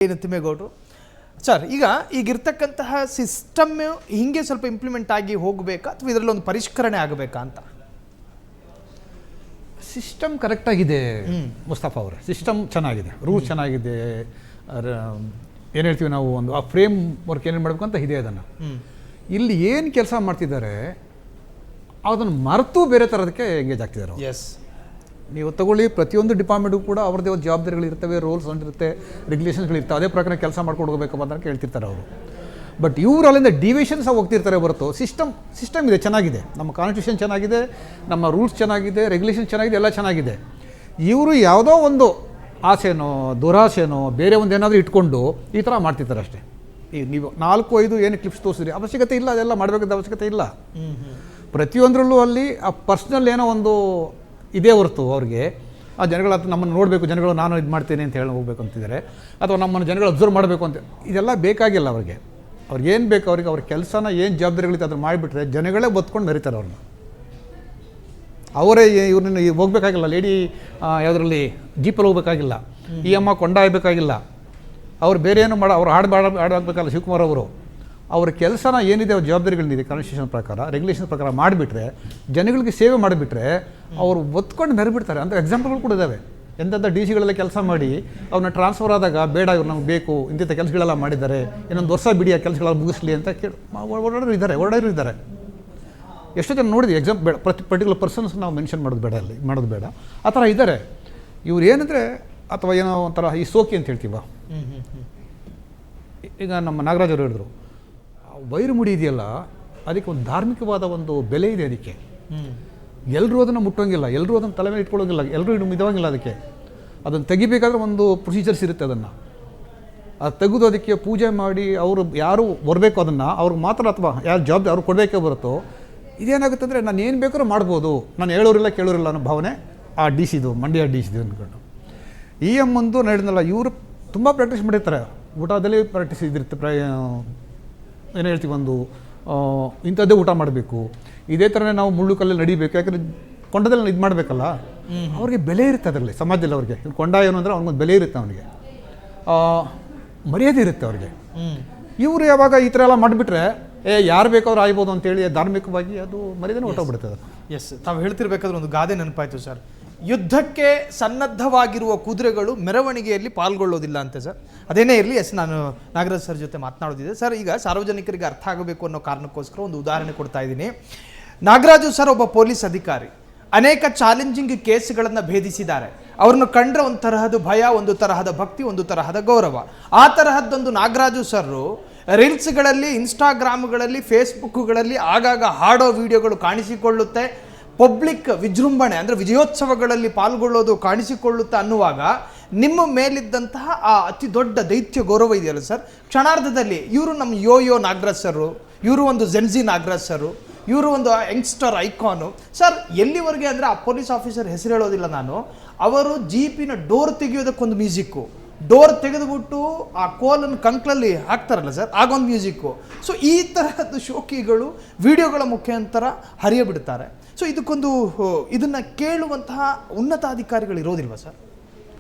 ತಿಮ್ಮೇಗೌಡರು sir, ಈಗಿರ್ತಕ್ಕಂತಹ system ಹಿಂಗೆ ಸ್ವಲ್ಪ implement ಆಗಿ ಹೋಗಬೇಕಾ ಅಥವಾ ಇದರಲ್ಲಿ ಒಂದು ಪರಿಷ್ಕರಣೆ ಆಗಬೇಕಾ ಅಂತ? ಸಿಸ್ಟಮ್ ಕರೆಕ್ಟಾಗಿದೆ ಮುಸ್ತಫಾ ಅವರೇ, ಸಿಸ್ಟಮ್ ಚೆನ್ನಾಗಿದೆ, ರೂಲ್ಸ್ ಚೆನ್ನಾಗಿದೆ. ಏನು ಹೇಳ್ತೀವಿ ನಾವು, ಒಂದು ಆ ಫ್ರೇಮ್ ವರ್ಕ್ ಏನೇನು ಮಾಡಬೇಕು ಅಂತ ಇದೆ. ಅದನ್ನು ಇಲ್ಲಿ ಏನು ಕೆಲಸ ಮಾಡ್ತಿದ್ದಾರೆ ಅದನ್ನು ಮರೆತು ಬೇರೆ ಥರದಕ್ಕೆ ಎಂಗೇಜ್ ಆಗ್ತಿದ್ದಾರೆ. ಎಸ್, ನೀವು ತಗೊಳ್ಳಿ, ಪ್ರತಿಯೊಂದು ಡಿಪಾರ್ಟ್ಮೆಂಟು ಕೂಡ ಅವ್ರದ್ದೇ ಒಂದು ಜವಾಬ್ದಾರಿಗಳಿರ್ತವೆ, ರೂಲ್ಸ್ ಇರುತ್ತೆ, ರೆಗ್ಯುಲೇಷನ್ಸ್ಗಳಿರ್ತವೆ, ಅದೇ ಪ್ರಕಾರ ಕೆಲಸ ಮಾಡ್ಕೊಂಡು ಹೋಗಬೇಕಪ್ಪ ಅಂತ ಕೇಳ್ತಿರ್ತಾರೆ ಅವರು. ಬಟ್ ಇವರು ಅಲ್ಲಿಂದ ಡಿವಿಷನ್ಸ್ ಹೋಗ್ತಿರ್ತಾರೆ ಹೊರತು ಸಿಸ್ಟಮ್ ಇದೆ, ಚೆನ್ನಾಗಿದೆ. ನಮ್ಮ ಕಾನ್ಸ್ಟಿಟ್ಯೂಷನ್ ಚೆನ್ನಾಗಿದೆ, ನಮ್ಮ ರೂಲ್ಸ್ ಚೆನ್ನಾಗಿದೆ, ರೆಗ್ಯುಲೇಷನ್ ಚೆನ್ನಾಗಿದೆ, ಎಲ್ಲ ಚೆನ್ನಾಗಿದೆ. ಇವರು ಯಾವುದೋ ಒಂದು ಆಸೆನೋ ದುರಾಸೆನೋ ಬೇರೆ ಒಂದು ಏನಾದರೂ ಇಟ್ಕೊಂಡು ಈ ಥರ ಮಾಡ್ತಿರ್ತಾರೆ ಅಷ್ಟೇ. ಈಗ ನೀವು 4-5 ಏನು ಕ್ಲಿಪ್ಸ್ ತೋರಿಸಿದ್ರಿ, ಅವಶ್ಯಕತೆ ಇಲ್ಲ, ಅದೆಲ್ಲ ಮಾಡಬೇಕಾದ ಅವಶ್ಯಕತೆ ಇಲ್ಲ. ಪ್ರತಿಯೊಂದರಲ್ಲೂ ಅಲ್ಲಿ ಆ ಪರ್ಸ್ನಲ್ ಏನೋ ಒಂದು ಇದೇ ಹೊರತು ಅವ್ರಿಗೆ ಆ ಜನಗಳ ನಮ್ಮನ್ನು ನೋಡಬೇಕು, ಜನಗಳು ನಾನು ಇದು ಮಾಡ್ತೇನೆ ಅಂತ ಹೇಳಿ ಹೋಗ್ಬೇಕು ಅಂತಿದ್ದಾರೆ, ಅಥವಾ ನಮ್ಮನ್ನು ಜನಗಳು ಅಬ್ಸರ್ವ್ ಮಾಡಬೇಕು ಅಂತ, ಇದೆಲ್ಲ ಬೇಕಾಗಿಲ್ಲ ಅವ್ರಿಗೆ. ಅವ್ರಿಗೇನು ಬೇಕು, ಅವ್ರ ಕೆಲಸನ ಏನು ಜವಾಬ್ದಾರಿಗಳಿತ್ತು ಅದನ್ನು ಮಾಡಿಬಿಟ್ರೆ ಜನಗಳೇ ಒತ್ಕೊಂಡು ಮೆರೀತಾರೆ ಅವ್ರನ್ನ. ಅವರೇ ಇವ್ರನ್ನ ಹೋಗ್ಬೇಕಾಗಿಲ್ಲ, ಲೇಡಿ ಯಾವುದರಲ್ಲಿ ಜೀಪಲ್ಲಿ ಹೋಗ್ಬೇಕಾಗಿಲ್ಲ, ಈ ಅಮ್ಮ ಕೊಂಡಾಯಬೇಕಾಗಿಲ್ಲ, ಅವ್ರು ಬೇರೆ ಏನು ಅವ್ರು ಹಾಡಾಗಬೇಕಲ್ಲ. ಶಿವಕುಮಾರ್ ಅವರು ಅವ್ರ ಕೆಲಸನ ಏನಿದೆ, ಅವ್ರ ಜವಾಬ್ದಾರಿಗಳಿದೆ ಕಾನ್ಸ್ಟಿಟ್ಯೂಷನ್ ಪ್ರಕಾರ, ರೆಗ್ಯುಲೇಷನ್ ಪ್ರಕಾರ ಮಾಡಿಬಿಟ್ರೆ, ಜನಗಳಿಗೆ ಸೇವೆ ಮಾಡಿಬಿಟ್ರೆ ಅವರು ಒತ್ಕೊಂಡು ಮೆರೆಬಿಡ್ತಾರೆ. ಅಂತ ಎಕ್ಸಾಂಪಲ್ಗಳು ಕೂಡ ಇದ್ದಾವೆ. ಎಂತೆಂಥ ಡಿ ಸಿಗಳೆಲ್ಲ ಕೆಲಸ ಮಾಡಿ ಅವ್ರನ್ನ ಟ್ರಾನ್ಸ್ಫರ್ ಆದಾಗ, ಬೇಡ ಇವ್ರು ನಮ್ಗೆ ಬೇಕು, ಇಂಥ ಕೆಲಸಗಳೆಲ್ಲ ಮಾಡಿದ್ದಾರೆ, ಇನ್ನೊಂದು ವರ್ಷ ಬಿಡಿ ಆ ಕೆಲಸಗಳೆಲ್ಲ ಮುಗಿಸ್ಲಿ ಅಂತ ಓಡಾಡೋರು ಇದ್ದಾರೆ. ಎಷ್ಟೋ ಜನ ನೋಡಿದ್ವಿ. ಬೇಡ, ಪರ್ಟಿಕ್ಯುಲರ್ ಪರ್ಸನ್ಸ್ ನಾವು ಮೆನ್ಷನ್ ಮಾಡೋದು ಬೇಡ, ಆ ಥರ ಇದ್ದಾರೆ. ಇವ್ರು ಏನಂದರೆ, ಅಥವಾ ಏನೋ ಒಂಥರ ಈ ಸೋಕಿ ಅಂತ ಹೇಳ್ತೀವ. ಈಗ ನಮ್ಮ ನಾಗರಾಜ್ ಅವರು ಹೇಳಿದ್ರು, ವೈರು ಮುಡಿ ಇದೆಯಲ್ಲ, ಅದಕ್ಕೆ ಒಂದು ಧಾರ್ಮಿಕವಾದ ಒಂದು ಬೆಲೆ ಇದೆ. ಅದಕ್ಕೆ ಎಲ್ಲರೂ ಅದನ್ನು ಮುಟ್ಟೋಂಗಿಲ್ಲ, ಎಲ್ಲರೂ ಅದನ್ನು ತಲೆ ಮೇಲೆ ಇಟ್ಕೊಳ್ಳೋಂಗಿಲ್ಲ, ಎಲ್ಲರೂ ಮಿದವಾಗಿಲ್ಲ. ಅದನ್ನು ತೆಗಿಬೇಕಾದ್ರೆ ಒಂದು ಪ್ರೊಸೀಜರ್ಸ್ ಇರುತ್ತೆ. ಅದು ತೆಗೆದು ಅದಕ್ಕೆ ಪೂಜೆ ಮಾಡಿ ಅವರು ಯಾರು ಬರಬೇಕು ಅದನ್ನು ಅವ್ರಿಗೆ ಮಾತ್ರ, ಅಥವಾ ಯಾರು ಜವಾಬ್ದಾರಿ ಅವ್ರು ಕೊಡಬೇಕೇ ಬರುತ್ತೋ, ಇದೇನಾಗುತ್ತೆ ಅಂದರೆ ನಾನು ಏನು ಬೇಕಾದ್ರೂ ಮಾಡ್ಬೋದು, ನಾನು ಹೇಳೋರಿಲ್ಲ ಕೇಳೋರಿಲ್ಲ ಅನ್ನೋ ಭಾವನೆ ಆ ಡಿ ಸಿದು, ಮಂಡ್ಯ ಡಿ ಸಿದು ಅಂದ್ಕೊಂಡು. ಈ ಎಮ್ಮಂದು ನಡೆದಲ್ಲ, ಇವರು ತುಂಬ ಪ್ರಾಕ್ಟೀಸ್ ಮಾಡಿರ್ತಾರೆ, ಊಟದಲ್ಲಿ ಪ್ರಾಕ್ಟೀಸ್ ಇದಿರುತ್ತೆ. ಏನು ಹೇಳ್ತೀವಿ, ಒಂದು ಇಂಥದ್ದೇ ಊಟ ಮಾಡಬೇಕು, ಇದೇ ಥರನೇ ನಾವು ಮುಳ್ಳು ಕಲ್ಲಲ್ಲಿ ನಡಿಬೇಕು, ಯಾಕಂದರೆ ಕೊಂಡದಲ್ಲಿ ಇದು ಮಾಡಬೇಕಲ್ಲ. ಅವ್ರಿಗೆ ಬೆಲೆ ಇರುತ್ತೆ ಅದರಲ್ಲಿ, ಸಮಾಜದಲ್ಲಿ ಅವ್ರಿಗೆ. ಕೊಂಡ ಏನು ಅಂದರೆ ಅವ್ನಿಗೊಂದು ಬೆಲೆ ಇರುತ್ತೆ, ಅವನಿಗೆ ಮರ್ಯಾದೆ ಇರುತ್ತೆ ಅವ್ರಿಗೆ. ಇವರು ಯಾವಾಗ ಈ ಥರ ಎಲ್ಲ ಮಾಡಿಬಿಟ್ರೆ, ಯಾರು ಬೇಕಾದ್ರೂ ಆಗ್ಬೋದು ಅಂತೇಳಿ ಧಾರ್ಮಿಕವಾಗಿ ಅದು ಮರ್ಯಾದೆ ಹೊಟ್ಟೋಗ್ಬಿಡ್ತದೆ. ಎಸ್, ತಾವು ಹೇಳ್ತಿರ್ಬೇಕಾದ್ರೆ ಒಂದು ಗಾದೆ ನೆನಪಾಯಿತು ಸರ್. ಯುದ್ಧಕ್ಕೆ ಸನ್ನದ್ಧವಾಗಿರುವ ಕುದುರೆಗಳು ಮೆರವಣಿಗೆಯಲ್ಲಿ ಪಾಲ್ಗೊಳ್ಳೋದಿಲ್ಲ ಅಂತೆ ಸರ್. ಅದೇನೇ ಇರಲಿ, ಎಸ್, ನಾನು ನಾಗರಾಜ್ ಸರ್ ಜೊತೆ ಮಾತನಾಡೋದಿದೆ ಸರ್. ಈಗ ಸಾರ್ವಜನಿಕರಿಗೆ ಅರ್ಥ ಆಗಬೇಕು ಅನ್ನೋ ಕಾರಣಕ್ಕೋಸ್ಕರ ಒಂದು ಉದಾಹರಣೆ ಕೊಡ್ತಾ ಇದ್ದೀನಿ. ನಾಗರಾಜು ಸರ್ ಒಬ್ಬ ಪೊಲೀಸ್ ಅಧಿಕಾರಿ, ಅನೇಕ ಚಾಲೆಂಜಿಂಗ್ ಕೇಸ್ಗಳನ್ನು ಭೇದಿಸಿದ್ದಾರೆ. ಅವ್ರನ್ನ ಕಂಡ್ರೆ ಒಂದು ತರಹದ ಭಯ, ಒಂದು ತರಹದ ಭಕ್ತಿ, ಒಂದು ತರಹದ ಗೌರವ. ಆ ತರಹದ್ದೊಂದು ನಾಗರಾಜು ಸರ್ ರೀಲ್ಸ್ಗಳಲ್ಲಿ, ಇನ್ಸ್ಟಾಗ್ರಾಮ್ಗಳಲ್ಲಿ, ಫೇಸ್ಬುಕ್ಗಳಲ್ಲಿ ಆಗಾಗ ಹಾಡೋ ವಿಡಿಯೋಗಳು ಕಾಣಿಸಿಕೊಳ್ಳುತ್ತೆ. ಪಬ್ಲಿಕ್ ವಿಜೃಂಭಣೆ ಅಂದರೆ ವಿಜಯೋತ್ಸವಗಳಲ್ಲಿ ಪಾಲ್ಗೊಳ್ಳೋದು ಕಾಣಿಸಿಕೊಳ್ಳುತ್ತೆ ಅನ್ನುವಾಗ, ನಿಮ್ಮ ಮೇಲಿದ್ದಂತಹ ಆ ಅತಿ ದೊಡ್ಡ ದೈತ್ಯ ಗೌರವ ಇದೆಯಲ್ಲ ಸರ್, ಕ್ಷಣಾರ್ಧದಲ್ಲಿ ಇವರು ನಮ್ಮ ಯೋ ನಾಗರಾಜ್ ಸರು, ಇವರು ಒಂದು ಜೆನ್ಜಿ ನಾಗರಾಜ್ ಸರು, ಇವರು ಒಂದು ಯಂಗ್ಸ್ಟರ್ ಐಕಾನು ಸರ್. ಎಲ್ಲಿವರೆಗೆ ಅಂದರೆ, ಆ ಪೊಲೀಸ್ ಆಫೀಸರ್ ಹೆಸರು ಹೇಳೋದಿಲ್ಲ ನಾನು, ಅವರು ಜೀಪಿನ ಡೋರ್ ತೆಗೆಯೋದಕ್ಕೊಂದು ಮ್ಯೂಸಿಕ್ಕು, ಡೋರ್ ತೆಗೆದುಬಿಟ್ಟು ಆ ಕೋಲನ್ನು ಕಂಕ್ಲಲ್ಲಿ ಹಾಕ್ತಾರಲ್ಲ ಸರ್, ಆಗೊಂದು ಮ್ಯೂಸಿಕ್ಕು. ಸೊ ಈ ತರಹದ ಶೋಕಿಗಳು ವಿಡಿಯೋಗಳ ಮುಖಾಂತರ ಹರಿಯಬಿಡ್ತಾರೆ. ಸೊ ಇದಕ್ಕೊಂದು ಇದನ್ನು ಕೇಳುವಂತಹ ಉನ್ನತಾಧಿಕಾರಿಗಳು ಇರೋದಿಲ್ವಾ ಸರ್?